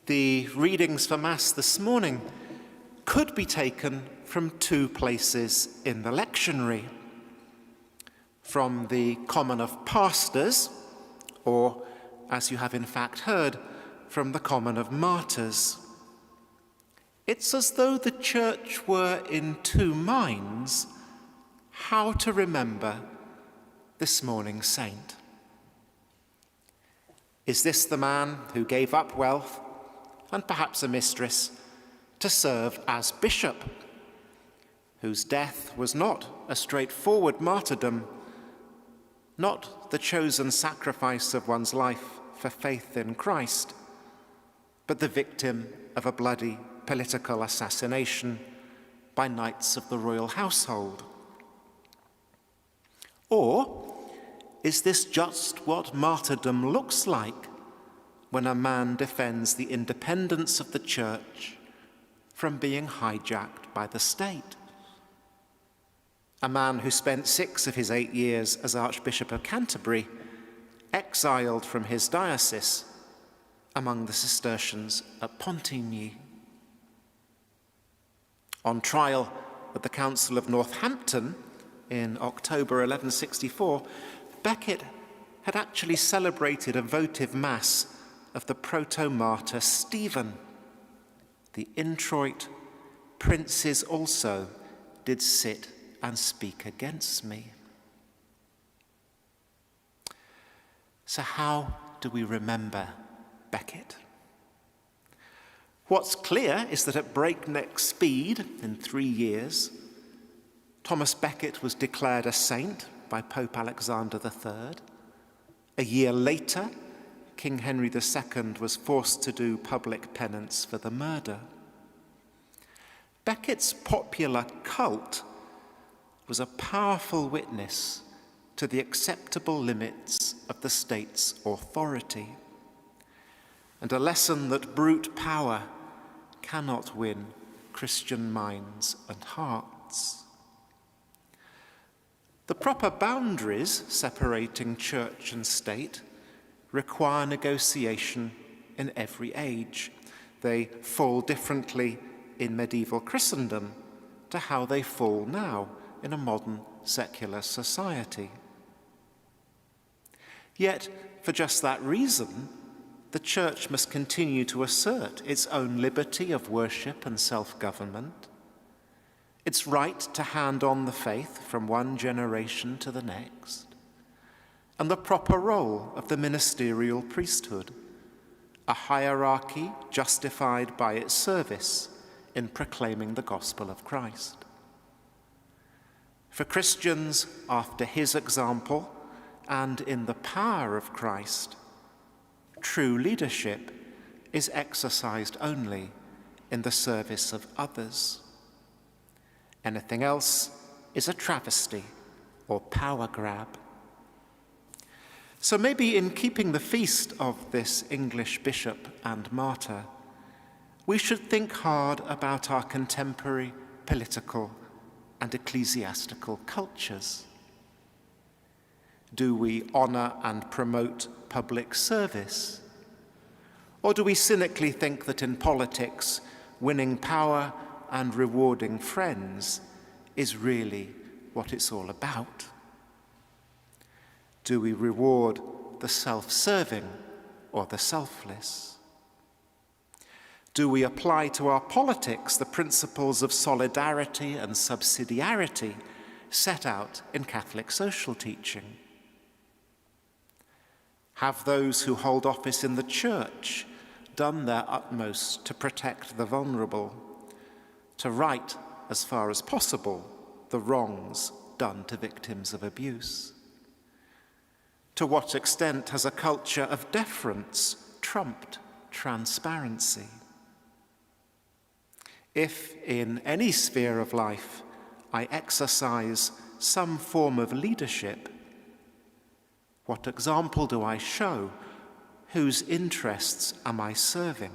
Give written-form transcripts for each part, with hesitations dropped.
The readings for Mass this morning could be taken from two places in the lectionary. From the Common of Pastors, or, as you have in fact heard, from the Common of Martyrs. It's as though the Church were in two minds how to remember this morning's saint. Is this the man who gave up wealth and perhaps a mistress to serve as bishop, whose death was not a straightforward martyrdom, not the chosen sacrifice of one's life for faith in Christ, but the victim of a bloody political assassination by knights of the royal household? Or is this just what martyrdom looks like when a man defends the independence of the Church from being hijacked by the state? A man who spent 6 of his 8 years as Archbishop of Canterbury, exiled from his diocese among the Cistercians at Pontigny. On trial at the Council of Northampton in October 1164, Becket had actually celebrated a votive mass of the proto-martyr Stephen. The introit princes also did sit and speak against me. So how do we remember Becket? What's clear is that at breakneck speed, in 3 years, Thomas Becket was declared a saint by Pope Alexander III. A year later, King Henry II was forced to do public penance for the murder. Becket's popular cult was a powerful witness to the acceptable limits of the state's authority, and a lesson that brute power cannot win Christian minds and hearts. The proper boundaries separating church and state require negotiation in every age. They fall differently in medieval Christendom to how they fall now in a modern secular society. Yet, for just that reason, the Church must continue to assert its own liberty of worship and self-government, its right to hand on the faith from one generation to the next, and the proper role of the ministerial priesthood, a hierarchy justified by its service in proclaiming the gospel of Christ. For Christians, after his example and in the power of Christ, true leadership is exercised only in the service of others. Anything else is a travesty or power grab. So maybe in keeping the feast of this English bishop and martyr, we should think hard about our contemporary political and ecclesiastical cultures. Do we honor and promote public service? Or do we cynically think that in politics, winning power and rewarding friends is really what it's all about? Do we reward the self-serving or the selfless? Do we apply to our politics the principles of solidarity and subsidiarity set out in Catholic social teaching? Have those who hold office in the Church done their utmost to protect the vulnerable, to right, as far as possible, the wrongs done to victims of abuse? To what extent has a culture of deference trumped transparency? If in any sphere of life I exercise some form of leadership, what example do I show? Whose interests am I serving?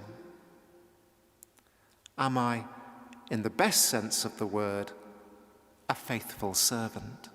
Am I, in the best sense of the word, a faithful servant?